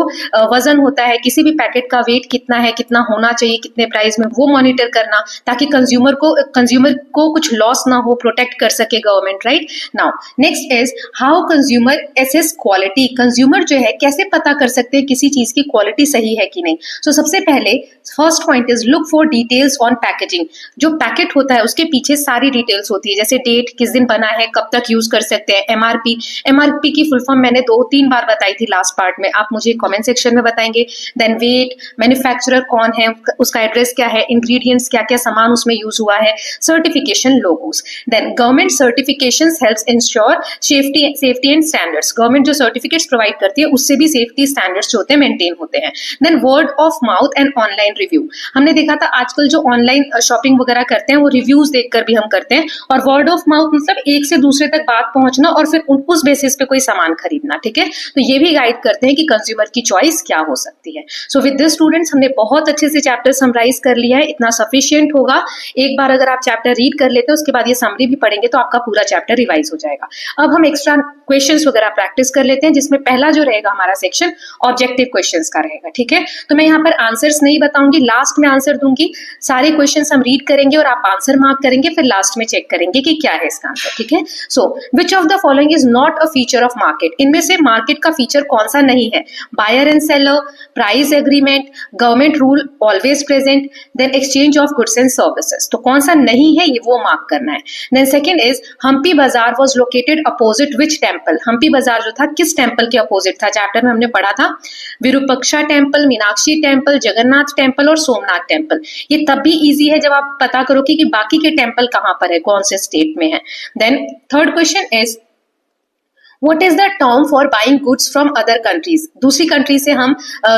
वजन होता है, किसी भी पैकेट का वेट कितना है, कितना होना चाहिए, कितने प्राइस में, वो मॉनिटर करना, ताकि कंज्यूमर को कुछ लॉस ना हो, प्रोटेक्ट कर सके government, right. Now next is how consumer assess quality. Consumer जो है कैसे पता कर सकते हैं किसी चीज की क्वालिटी सही है कि नहीं। सो सबसे पहले first point is look for detail details on packaging, जो पैकेट होता है उसके पीछे सारी डिटेल्स होती है, जैसे डेट, किस दिन बना है, कब तक यूज कर सकते हैं, एमआरपी। एमआरपी की फुल फॉर्म मैंने 2-3 बार बताई थी लास्ट पार्ट में, आप मुझे कमेंट सेक्शन में बताएंगे। देन वेट, मैन्युफैक्चरर कौन है, उसका एड्रेस क्या है, इंग्रेडिएंट्स क्या क्या सामान उसमें यूज हुआ है, certification logos. Then government certifications helps ensure safety and standards, government जो सर्टिफिकेट्स प्रोवाइड करती है उससे भी सेफ्टी स्टैंडर्ड्स जो होते हैं मेंटेन होते हैं। Then word of mouth and online review, हमने देखा था आजकल जो ऑनलाइन शॉपिंग वगैरह करते हैं वो रिव्यूज देखकर भी हम करते हैं, और वर्ड ऑफ माउथ मतलब एक से दूसरे तक बात पहुंचना और फिर उस बेसिस पे कोई सामान खरीदना, ठीक है। तो ये भी गाइड करते हैं कि कंज्यूमर की चॉइस क्या हो सकती है। सो विद दिस स्टूडेंट्स, हमने बहुत अच्छे से चैप्टर समराइज कर लिया है, इतना सफिशियंट होगा। एक बार अगर आप चैप्टर रीड कर लेते हैं उसके बाद ये समरी भी पढ़ेंगे तो आपका पूरा चैप्टर रिवाइज हो जाएगा। अब हम एक्स्ट्रा क्वेश्चंस वगैरह प्रैक्टिस कर लेते हैं, जिसमें पहला जो रहेगा हमारा सेक्शन ऑब्जेक्टिव क्वेश्चंस का रहेगा, ठीक है। तो मैं यहाँ पर आंसर्स नहीं बताऊंगी, लास्ट में आंसर दूंगी। सारे क्वेश्चंस हम रीड करेंगे और आप आंसर मार्क करेंगे, फिर लास्ट में चेक करेंगे कि क्या है इसका आंसर, ठीक है। So which of the following is not a feature of market, इनमें से मार्केट का फीचर कौन सा नहीं है? Buyer and seller, price agreement, government rule always present, then exchange of goods and services. तो कौन सा नहीं है ये वो मार्क करना है। Then second is Hampi bazaar was located opposite which temple, Hampi bazaar जो था किस टेंपल के अपोजिट था? चैप्टर में हमने पढ़ा था Virupaksha temple, Meenakshi temple, Jagannath temple और सोमनाथ टेंपल। ये तब भी इजी है जब आप पता करो कि बाकी के टेंपल कहां पर है, कौन से स्टेट में है। Then third question is What is the term for buying goods from other countries? दूसरी कंट्री से हम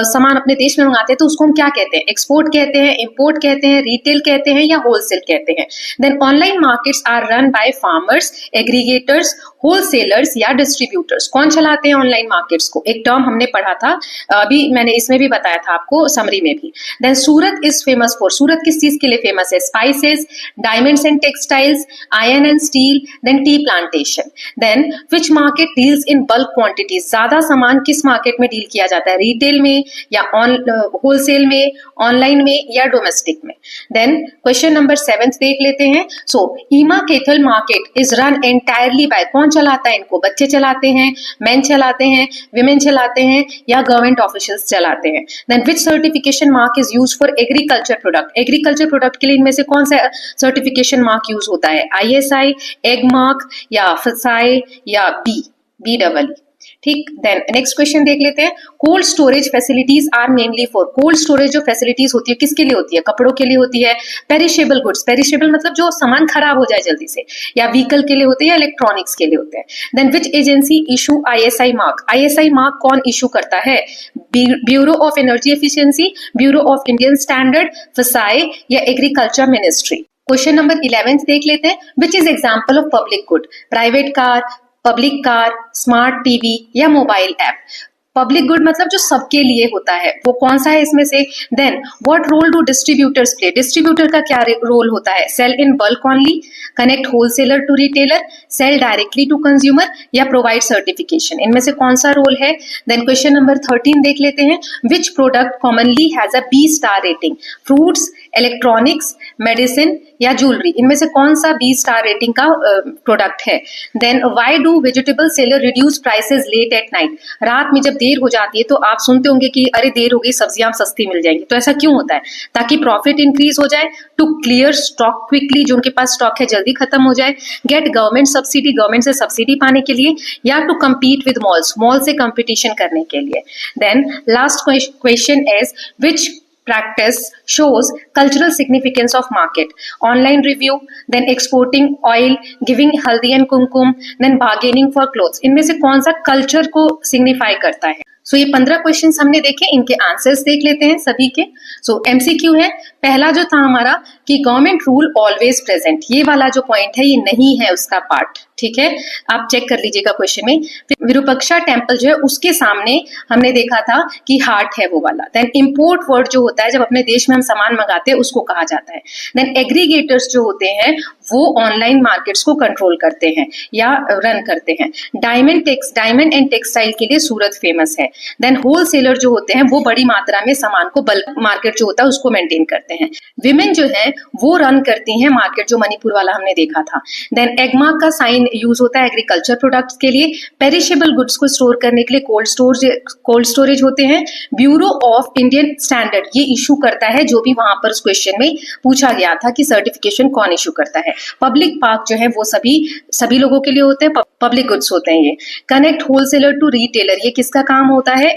सामान अपने देश में मंगाते हैं तो उसको हम क्या कहते हैं? एक्सपोर्ट कहते हैं, इंपोर्ट कहते हैं, रिटेल कहते हैं या होलसेल कहते हैं। Then online markets are run by farmers, aggregators, wholesalers या डिस्ट्रीब्यूटर्स। कौन चलाते हैं ऑनलाइन मार्केट्स को? एक टर्म हमने पढ़ा था, अभी मैंने इसमें भी बताया था आपको, समरी में भी। Then Surat is famous for, Surat किस चीज के लिए फेमस है? Spices, diamonds and textiles, iron and steel, then tea plantation. Then which market deals in bulk quantities, ज्यादा सामान किस मार्केट में डील किया जाता है? रिटेल में या होलसेल में, ऑनलाइन में या डोमेस्टिक में। देन क्वेश्चन नंबर 7 देख लेते हैं। So Ima Keithel market is run entirely by, कौन चलाता है इनको? बच्चे चलाते हैं, मेन चलाते हैं, विमेन चलाते हैं या गवर्नमेंट ऑफिशियल्स चलाते हैं। Then which certification mark is use for agriculture product, agriculture product के लिए इनमें से कौन सा सर्टिफिकेशन मार्क यूज होता है? ISI, एग मार्क या FSI या BEE, ठीक। देन नेक्स्ट क्वेश्चन देख लेते हैं। Cold storage facilities are mainly for, cold storage जो फैसिलिटीज होती है किसके लिए होती है? कपड़ों के लिए होती है। पेरिशेबल गुड्स, पेरिशेबल मतलब जो सामान खराब हो जाए जल्दी से, या व्हीकल के लिए होते हैं या इलेक्ट्रॉनिक्स के लिए होते हैं। Then which agency issue ISI mark, ISI mark कौन इशू करता है? Bureau of energy efficiency, bureau of Indian standard, FSI या एग्रीकल्चर मिनिस्ट्री। क्वेश्चन नंबर 11 देख लेते हैं। Which is example of public good, private car, public car, smart TV या mobile app. Public good मतलब जो सबके लिए होता है, वो कौन सा है इसमें से? Then what role do distributors play, distributor का क्या रोल होता है? Sell in bulk only, connect wholesaler to retailer, sell directly to consumer या प्रोवाइड सर्टिफिकेशन। इनमें से कौन सा रोल है? देन क्वेश्चन नंबर 13 देख लेते हैं। Which product commonly has a B star rating, fruits, electronics, medicine या ज्वेलरी। इनमें से कौन सा B स्टार रेटिंग का प्रोडक्ट है? Then why do vegetable seller reduce prices late at night, रात में जब देर हो जाती है तो आप सुनते होंगे कि अरे देर हो गई, सब्जियां सस्ती मिल जाएंगी। तो ऐसा क्यों होता है? ताकि प्रॉफिट इंक्रीज हो जाए, टू क्लियर स्टॉक क्विकली, जो उनके पास स्टॉक है जल्दी खत्म हो जाए, गेट गवर्नमेंट सब्सिडी, गवर्नमेंट से सब्सिडी पाने के लिए, या to compete with malls, mall से कंपटीशन करने के लिए। Then last question is which practice shows cultural significance of market, online review, then exporting oil, giving haldi and kumkum, then bargaining for clothes। इनमें से कौन सा कल्चर को signify करता है? सो ये 15 क्वेश्चंस हमने देखे, इनके आंसर्स देख लेते हैं सभी के। सो MCQ है। पहला जो था हमारा कि गवर्नमेंट रूल ऑलवेज प्रेजेंट, ये वाला जो पॉइंट है ये नहीं है उसका पार्ट, ठीक है, आप चेक कर लीजिएगा क्वेश्चन में। विरूपाक्षा टेम्पल जो है उसके सामने हमने देखा था कि हार्ट है वो वाला। देन इम्पोर्ट वर्ड जो होता है जब अपने देश में हम सामान मंगाते हैं उसको कहा जाता है। देन एग्रीगेटर्स जो होते हैं वो ऑनलाइन मार्केट्स को कंट्रोल करते हैं या रन करते हैं। डायमंड एंड टेक्सटाइल के लिए सूरत फेमस है। देन होलसेलर जो होते हैं वो बड़ी मात्रा में सामान को बल्क मार्केट जो होता है उसको मेंटेन करते हैं। विमेन जो है वो रन करती हैं मार्केट, जो मणिपुर वाला हमने देखा था। देन एगमार्क का साइन यूज होता है एग्रीकल्चर प्रोडक्ट्स के लिए। पेरिशेबल गुड्स को स्टोर करने के लिए कोल्ड स्टोरेज होते हैं। ब्यूरो ऑफ इंडियन स्टैंडर्ड ये इशू करता है, जो भी वहां पर उस क्वेश्चन में पूछा गया था कि सर्टिफिकेशन कौन इशू करता है। पब्लिक पार्क जो है वो सभी लोगों के लिए होते हैं, पब्लिक गुड्स होते हैं ये। कनेक्ट होलसेलर टू रिटेलर ये किसका काम होता है?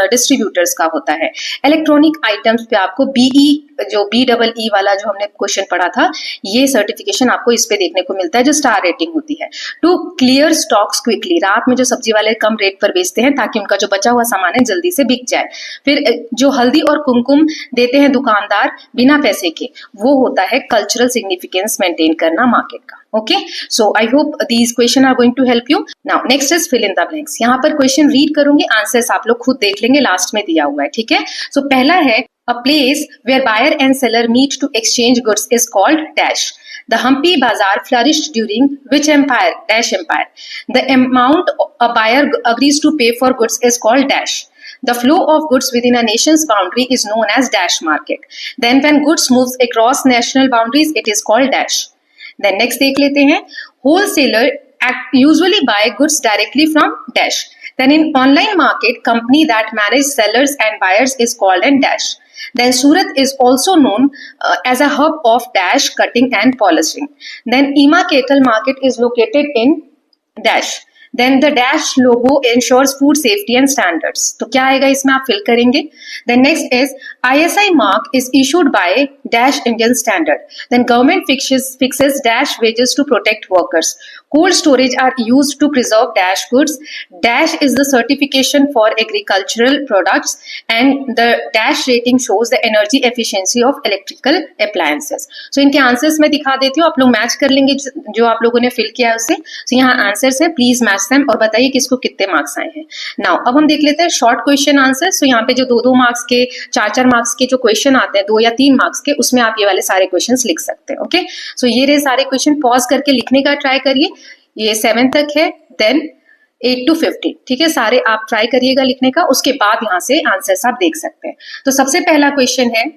डिस्ट्रीब्यूटर्स का होता है। इलेक्ट्रॉनिक आइटम्स पे आपको बीई जो BEE वाला जो हमने क्वेश्चन पढ़ा था, ये सर्टिफिकेशन आपको इस पे देखने को मिलता है जो स्टार रेटिंग होती है। टू क्लियर स्टॉक्स क्विकली रात में जो सब्जी वाले कम रेट पर बेचते हैं ताकि उनका जो बचा हुआ सामान है जल्दी से बिक जाए। फिर जो हल्दी और कुमकुम देते हैं दुकानदार बिना पैसे के, वो होता है कल्चरल सिग्निफिकेंस मेंटेन करना मार्केट का। Okay, so I hope these questions are going to help you. Now next is fill in the blanks. यहाँ पर क्वेश्चन रीड करूंगी, आंसर्स आप लोग खुद देख लेंगे, लास्ट में दिया हुआ है, ठीक है। सो पहला है a place where buyer and seller meet to exchange goods is called dash. The Hampi Bazaar flourished during which empire? Dash empire. The amount a buyer agrees to pay for goods is called dash. The flow of goods within a nation's boundary is known as dash market. Then when goods moves across national boundaries, it is called dash. Then next देख लेते हैं, wholesaler usually buy goods directly from dash. Then in online market, company that manage sellers and buyers is called an dash. Then Surat is also known as a hub of dash cutting and polishing. Then Ima cattle market is located in dash. Then the dash logo ensures food safety and standards. तो क्या आएगा इसमें, आप fill करेंगे। Then next is ISI mark is issued by dash Indian standard. Then government fixes dash wages to protect workers. Cold storage are used to preserve dash goods. Dash is the certification for agricultural products and the dash rating shows the energy efficiency of electrical appliances. So इनके answers मैं दिखा देती हूँ, आप लोग match कर लेंगे जो आप लोगों ने फिल किया है उससे। So यहाँ आंसर्स है, प्लीज मैच देम और बताइए किसको कितने मार्क्स आए हैं। नाउ अब हम देख लेते हैं शॉर्ट क्वेश्चन आंसर। सो यहाँ पे जो 2-2 मार्क्स के 4-4 मार्क्स के जो क्वेश्चन आते हैं, 2 या 3 मार्क्स के, उसमें आप ये वाले सारे क्वेश्चंस लिख सकते हैं। ओके, सो ये रहे सारे क्वेश्चन, पॉज करके लिखने का ट्राई करिए। ये 7 तक है, देन 8 to 15, ठीक है, सारे आप ट्राई करिएगा लिखने का, उसके बाद यहाँ से आंसर्स आप देख सकते हैं। तो सबसे पहला क्वेश्चन है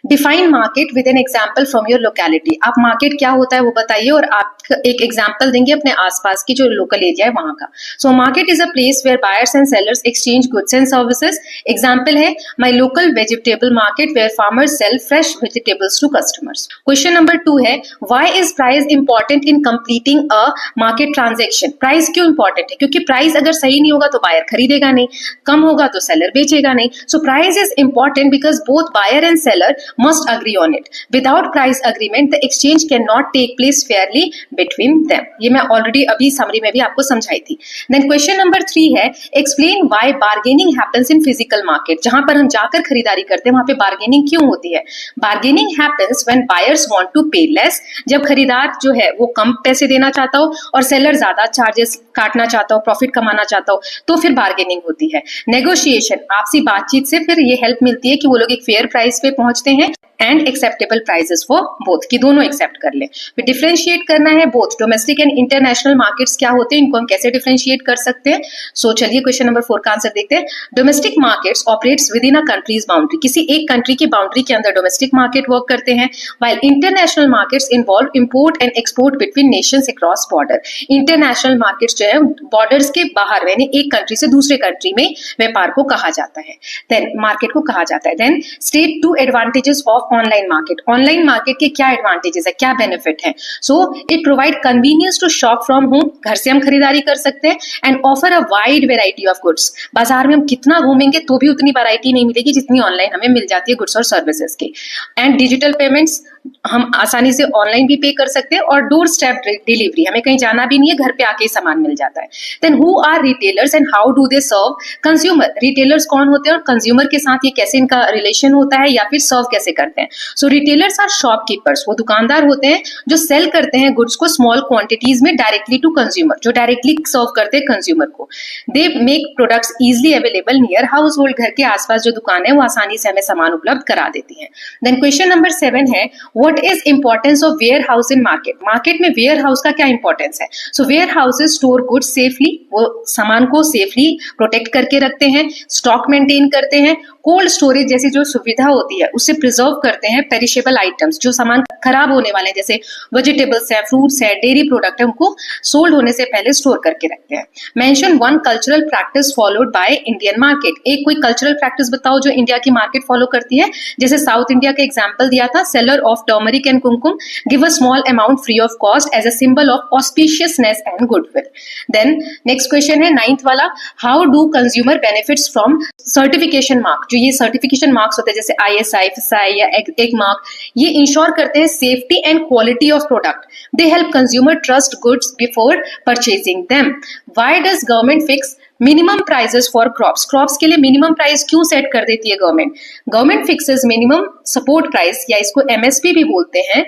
define market with an example from your locality. आप मार्केट क्या होता है वो बताइए और आप एक एग्जाम्पल देंगे अपने आसपास की जो लोकल एरिया है वहां का। So market is a place where buyers and sellers exchange goods and services. Example है my local vegetable market where farmers sell fresh vegetables to customers. Question number 2 है why is price important in completing a market transaction. Price क्यों important है? क्योंकि price अगर सही नहीं होगा तो बायर खरीदेगा नहीं, कम होगा तो सेलर बेचेगा नहीं। So price is important because both buyer and seller must agree on it. Without price agreement, the exchange cannot take place fairly between them. ये मैं already अभी summary में भी आपको समझाई थी। Then question number 3 है explain why bargaining happens in physical market. जहां पर हम जाकर खरीदारी करते हैं वहां पे bargaining क्यों होती है? Bargaining happens when buyers want to pay less. जब खरीदार जो है वो कम पैसे देना चाहता हो और सेलर ज्यादा चार्जेस काटना चाहता हो, प्रॉफिट कमाना चाहता हो, तो फिर बार्गेनिंग होती है। नेगोशिएशन आपसी बातचीत से फिर ये हेल्प मिलती है कि वो लोग एक फेयर प्राइस पे पहुंचते हैं and acceptable prices for both, कि दोनों एक्सेप्ट कर ले। फिर डिफरेंशिएट करना है both domestic and international markets क्या होते हैं, इनको हम कैसे डिफरेंशिएट कर सकते हैं। सो चलिए क्वेश्चन नंबर 4 का आंसर देखते हैं। Domestic markets operates with in a countries boundary. किसी एक कंट्री की बाउंड्री के अंदर डोमेस्टिक मार्केट वर्क करते हैं। While international markets involve import and export between Nations across border. International markets जो है बॉर्डर्स के बाहर, यानी एक कंट्री से दूसरे कंट्री में व्यापार को कहा जाता है, देन मार्केट को कहा जाता है। Then state 2 advantages of online market. Online market के क्या एडवांटेजेस है, क्या बेनिफिट है? So it provide convenience to shop from home, घर से हम खरीदारी कर सकते हैं, and offer a wide variety of goods. बाजार में हम कितना घूमेंगे तो भी उतनी वैरायटी नहीं मिलेगी जितनी ऑनलाइन हमें मिल जाती है गुड्स और सर्विसेज की। एंड डिजिटल पेमेंट्स हम आसानी से ऑनलाइन भी पे कर सकते हैं, और डोर स्टेप डिलीवरी, हमें कहीं जाना भी नहीं है, घर पे आके ही सामान मिल जाता है। Then who are retailers and how do they serve consumer. Retailers कौन होते हैं और कंज्यूमर के साथ ये कैसे इनका रिलेशन होता है या फिर सर्व कैसे करते हैं। सो रिटेलर्स आर शॉपकीपर्स, वो दुकानदार होते हैं जो सेल करते हैं गुड्स को स्मॉल क्वांटिटीज में डायरेक्टली टू कंज्यूमर, जो डायरेक्टली सर्व करते हैं कंज्यूमर को। They make products easily available near house hold, घर के आसपास जो दुकान है वो आसानी से हमें सामान उपलब्ध करा देती है। देन क्वेश्चन नंबर 7 है what is importance of warehouse in market, market में वेयर हाउस का क्या इंपॉर्टेंस है। So warehouses store goods safely, वो सामान को सेफली प्रोटेक्ट करके रखते हैं, स्टॉक मेंटेन करते हैं, कोल्ड स्टोरेज जैसी जो सुविधा होती है उससे प्रिजर्व करते हैं पेरिशेबल आइटम्स, जो सामान खराब होने वाले जैसे वेजिटेबल्स है, फ्रूट्स है, डेयरी प्रोडक्ट है, उनको सोल्ड होने से पहले स्टोर करके रखते हैं। Mention one cultural practice followed by Indian market, एक कोई कल्चरल प्रैक्टिस बताओ जो इंडिया की मार्केट फॉलो करती है। जैसे साउथ इंडिया का एग्जांपल दिया था, seller of turmeric and kumkum give a small amount free of cost as a symbol of auspiciousness and goodwill. Then next question है 9th वाला, how do consumer benefits from certification mark, जो ये certification marks होते हैं जैसे ISI, FSI या एक mark, ये इंश्योर करते हैं safety and quality of product. They help consumer trust goods before purchasing them. Why does government fix minimum prices for crops, crops के लिए मिनिमम प्राइस क्यों सेट कर देती है government. Government fixes minimum support price या इसको MSP भी बोलते हैं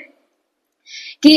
कि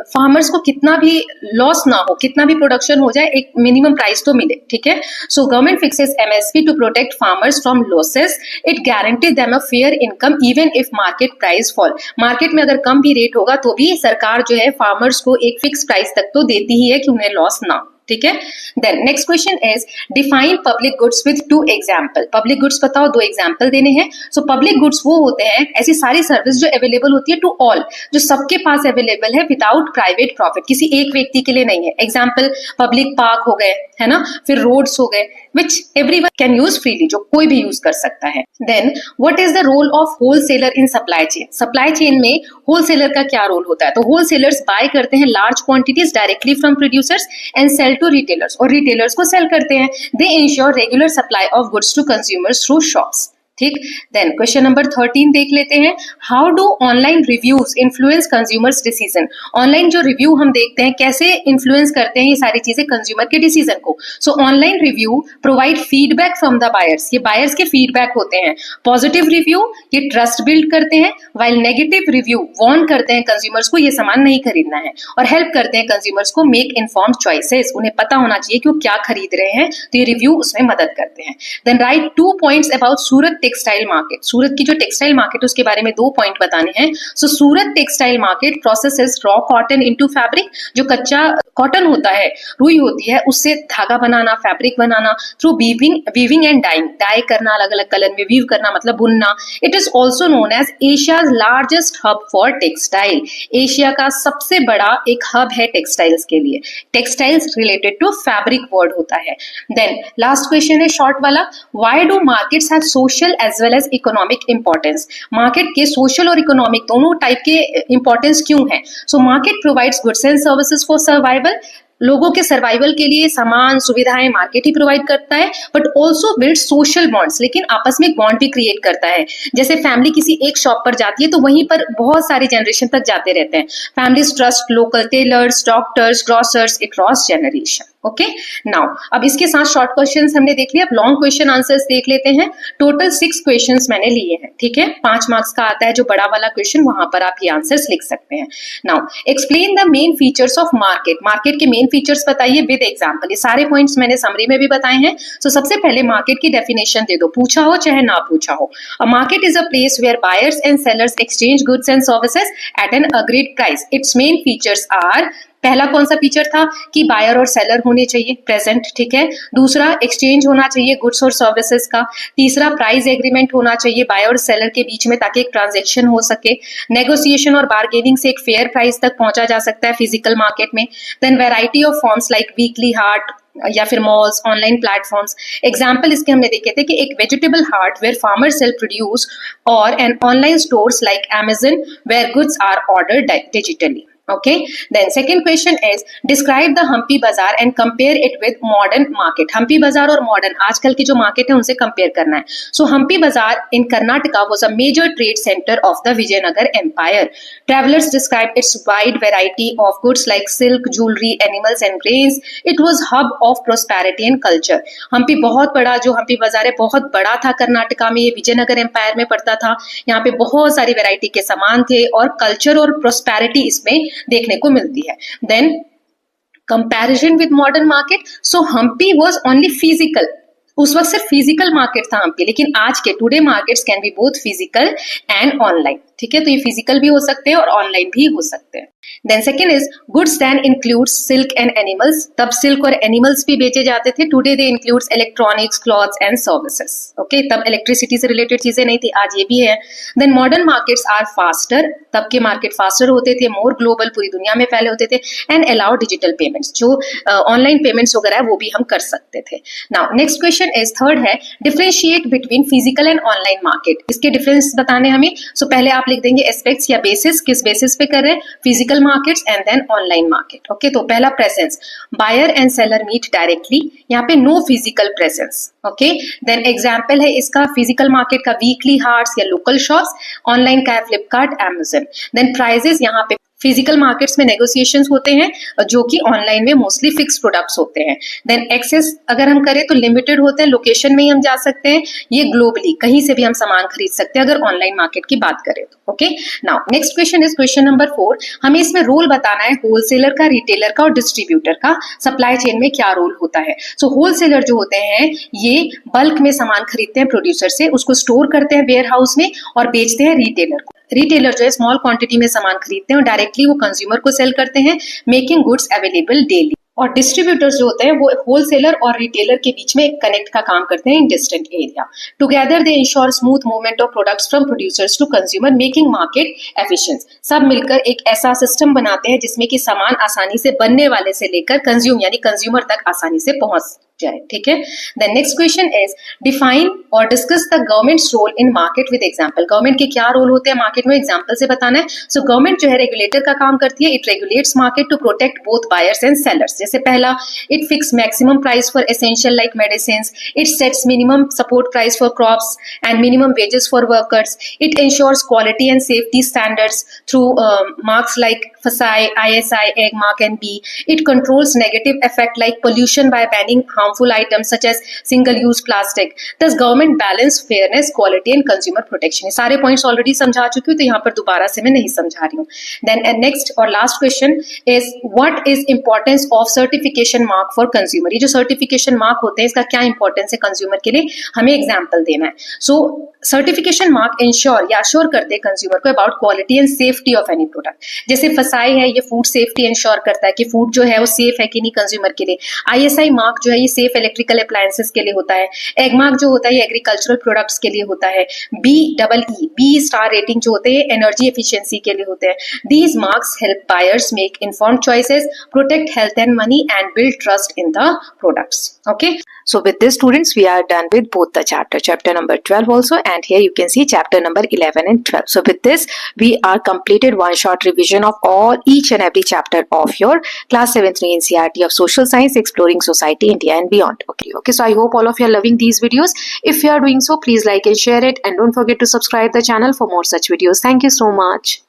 फार्मर्स को कितना भी लॉस ना हो, कितना भी प्रोडक्शन हो जाए, एक मिनिमम प्राइस तो मिले, ठीक है। So government fixes MSP to protect farmers from losses, it guarantee them a fair income even if market price fall. Market में अगर कम भी रेट होगा तो भी सरकार जो है फार्मर्स को एक फिक्स प्राइस तक तो देती ही है कि उन्हें लॉस ना हो, ठीक है। Then next question is define public goods with 2 example, public goods बताओ, 2 एग्जाम्पल देने हैं। सो पब्लिक गुड्स वो होते हैं ऐसी सारी सर्विस जो अवेलेबल होती है टू ऑल, जो सबके पास अवेलेबल है विदाउट प्राइवेट प्रॉफिट, किसी एक व्यक्ति के लिए नहीं है। एग्जाम्पल पब्लिक पार्क हो गए, है ना, फिर रोड्स हो गए, which everyone can use freely, जो कोई भी यूज कर सकता है। Then what is the role of wholesaler in supply chain, supply chain में होलसेलर का क्या रोल होता है। तो होलसेलर्स बाय करते हैं large quantities directly from producers and sell to retailers, और रिटेलर्स को सेल करते हैं। They ensure regular supply of goods to consumers through shops, ठीक। देन क्वेश्चन नंबर 13 देख लेते हैं, how do online reviews influence consumers decision, online जो review हम देखते हैं कैसे इन्फ्लुएंस करते हैं ये सारी चीजें कंज्यूमर के डिसीजन को। सो online review provide feedback from the buyers, ये बायर्स के फीडबैक होते हैं। पॉजिटिव रिव्यू ये ट्रस्ट बिल्ड करते हैं, वाइल नेगेटिव रिव्यू वार्न करते हैं कंज्यूमर्स को ये सामान नहीं खरीदना है, और हेल्प करते हैं कंज्यूमर्स को मेक इन्फॉर्म्ड चॉइसेस, उन्हें पता होना चाहिए कि वो क्या खरीद रहे हैं, तो ये रिव्यू उसमें मदद करते हैं। Then write 2 points about Surat textile market, Surat की जो टेक्सटाइल मार्केट उसके बारे में 2 पॉइंट बताने हैं। So Surat textile market processes raw cotton into fabric, जो कच्चा कॉटन होता है, रुई होती है, उससे धागा बनाना, फैब्रिक बनाना through weaving and dyeing, dye करना, अलग अलग कलर में वीव करना मतलब बुनना। It is also known as Asia's largest hub for textile, Asia का सबसे बड़ा एक हब है टेक्सटाइल्स के लिए, textiles related to fabric word होता है। देन लास्ट क्वेश्चन है शॉर्ट वाला, why do markets have social as well as economic importance, market के सोशल और इकोनॉमिक दोनों टाइप के इंपॉर्टेंस क्यों है। So market provides goods and services for survival, लोगों के सर्वाइवल के लिए सामान सुविधाएं मार्केट ही प्रोवाइड करता है, but also build social bonds, लेकिन आपस में एक बॉन्ड भी क्रिएट करता है। जैसे फैमिली किसी एक शॉप पर जाती है तो वहीं पर बहुत सारी जनरेशन तक जाते रहते हैं। Families trust local tailors, doctors, grocers across generation. Okay, now अब इसके साथ शॉर्ट क्वेश्चंस हमने देख लिया, अब लॉन्ग क्वेश्चन आंसर्स देख लेते हैं। टोटल 6 क्वेश्चंस मैंने लिए हैं, ठीक है। 5 मार्क्स का आता है जो बड़ा वाला क्वेश्चन, वहां पर आप ये आंसर्स लिख सकते हैं। Now explain the main features of market, market के मेन फीचर्स बताइए विद एग्जांपल। ये सारे पॉइंट्स मैंने समरी में भी बताए हैं। सो सबसे पहले मार्केट की डेफिनेशन दे दो, पूछा हो चाहे ना पूछा हो। A market is a place where buyers and sellers exchange goods and services at an agreed price. Its main features are, पहला कौन सा फीचर था कि बायर और सेलर होने चाहिए प्रेजेंट, ठीक है। दूसरा एक्सचेंज होना चाहिए गुड्स और सर्विसेज का। तीसरा प्राइस एग्रीमेंट होना चाहिए बायर और सेलर के बीच में ताकि एक ट्रांजैक्शन हो सके। नेगोशिएशन और बार्गेनिंग से एक फेयर प्राइस तक पहुंचा जा सकता है फिजिकल मार्केट में। Then variety of forms like weekly haat या फिर मॉल्स, ऑनलाइन प्लेटफॉर्म्स। एग्जाम्पल इसके हमने देखे थे कि एक vegetable haat where farmer sell produce और an online stores like Amazon where goods are ordered digitally. Okay, then second question is describe the Hampi Bazaar and compare it with modern market. Hampi Bazaar और modern आजकल की जो market है उनसे compare करना है। So Hampi Bazaar in Karnataka was a major trade center of the Vijayanagar Empire. Travelers described its wide variety of goods like silk, jewelry, animals and grains. It was hub of prosperity and culture. Hampi बहुत बड़ा, जो हम्पी बाजार है बहुत बड़ा था कर्नाटका में, ये विजयनगर एम्पायर में पड़ता था। यहाँ पे बहुत सारी वैरायटी के सामान थे और कल्चर और प्रोस्पेरिटी इसमें देखने को मिलती है। Then comparison with modern market, so Hampi was only physical, उस वक्त सिर्फ फिजिकल मार्केट था हम्पी, लेकिन आज के today markets can be both physical and online. ठीक है, तो ये फिजिकल भी हो सकते हैं और ऑनलाइन भी हो सकते हैं। Then second is goods then includes silk and animals, तब सिल्क और एनिमल्स भी बेचे जाते थे। Today they includes electronics, clothes and services. Okay, तब इलेक्ट्रिसिटी से रिलेटेड चीजें नहीं थी, आज ये भी है। Then modern markets are faster, तब के मार्केट फास्टर होते थे, मोर ग्लोबल, पूरी दुनिया में फैले होते थे, एंड अलाउ डिजिटल पेमेंट्स, जो ऑनलाइन पेमेंट्स वगैरह है वो भी हम कर सकते थे। Now next question is third है differentiate between physical and online market, इसके डिफरेंस बताने हमें। सो पहले आप लिख देंगे एस्पेक्ट्स या बेसिस, किस बेसिस पे कर रहे हैं, physical markets and then online market. Okay, तो पहला presence, buyer and seller meet directly, यहाँ पे no physical presence. Okay, then example है इसका फिजिकल मार्केट का वीकली हार्ट्स या लोकल शॉप्स, ऑनलाइन का है फ्लिपकार्ट, अमेजन। देन प्राइजेस, यहाँ पे फिजिकल मार्केट्स में नेगोशिएशंस होते हैं जो कि ऑनलाइन में मोस्टली फिक्स प्रोडक्ट्स होते हैं। देन एक्सेस अगर हम करें तो लिमिटेड होते हैं, लोकेशन में ही हम जा सकते हैं, ये ग्लोबली कहीं से भी हम सामान खरीद सकते हैं अगर ऑनलाइन मार्केट की बात करें तो। Okay, now next question is question number 4, हमें इसमें रोल बताना है होलसेलर का, रिटेलर का और डिस्ट्रीब्यूटर का सप्लाई चेन में क्या रोल होता है। सो होलसेलर जो होते हैं ये बल्क में सामान खरीदते हैं प्रोड्यूसर से, उसको स्टोर करते हैं वेयर हाउस में और बेचते हैं रिटेलर को। रिटेलर जो है स्मॉल क्वांटिटी में सामान खरीदते हैं और डायरेक्टली वो कंज्यूमर को सेल करते हैं, मेकिंग गुड्स अवेलेबल डेली। और डिस्ट्रीब्यूटर्स जो होते हैं वो होलसेलर और रिटेलर के बीच में कनेक्ट का काम करते हैं in distant area. Together they ensure smooth movement of products from producers to consumer, making market efficient. सब मिलकर एक ऐसा सिस्टम बनाते हैं जिसमें कि सामान आसानी से बनने वाले से लेकर कंज्यूमर तक आसानी से पहुंच जाए। ठीक है, then next question is define और discuss the government's role in market with example. Government के क्या रोल होते हैं मार्केट में, एग्जांपल से बताना है। सो गवर्नमेंट जो है रेगुलेटर का काम करती है, it regulates market to protect both buyers and sellers. जैसे पहला, it fix maximum price for essential like medicine, it sets minimum support price for crops and minimum wages for workers, it ensures quality and safety standards through marks like FSSAI, ISI, egg mark and B. It controls negative effect like pollution by banning harmful items such as single-use plastic. Thus, government balance fairness, quality and consumer protection. ये सारे points already समझा चुकी हूँ, तो यहाँ पर दोबारा से मैं नहीं समझा रही हूँ. Then next और last question is what is importance of certification mark for consumer? ये जो certification mark होते हैं इसका क्या importance है consumer के लिए, हमें example देना है. So certification mark ensure या assure करते हैं consumer को about quality and safety of any product. जैसे FSSAI है, ये फूड सेफ्टी इंश्योर करता है कि फूड जो है वो सेफ है कि नहीं कंज्यूमर के लिए. ISI मार्क जो है ये सेफ इलेक्ट्रिकल अप्लायंसेस के लिए होता है. एग मार्क जो होता है ये एग्रीकल्चरल प्रोडक्ट्स के लिए होता है. BEE स्टार रेटिंग जो होते हैं एनर्जी एफिशिएंसी के लिए होते हैं. These marks help buyers make informed choices, protect health and money and build trust in the products. Okay, so with this students we are done with both the chapter number 12 also, and here you can see chapter number 11 and 12. So with this we are completed one short revision of all each and every chapter of your class 7th NCERT of social science, exploring society, India and beyond. Okay, so I hope all of you are loving these videos. If you are doing so, please like and share it, and don't forget to subscribe the channel for more such videos. Thank you so much.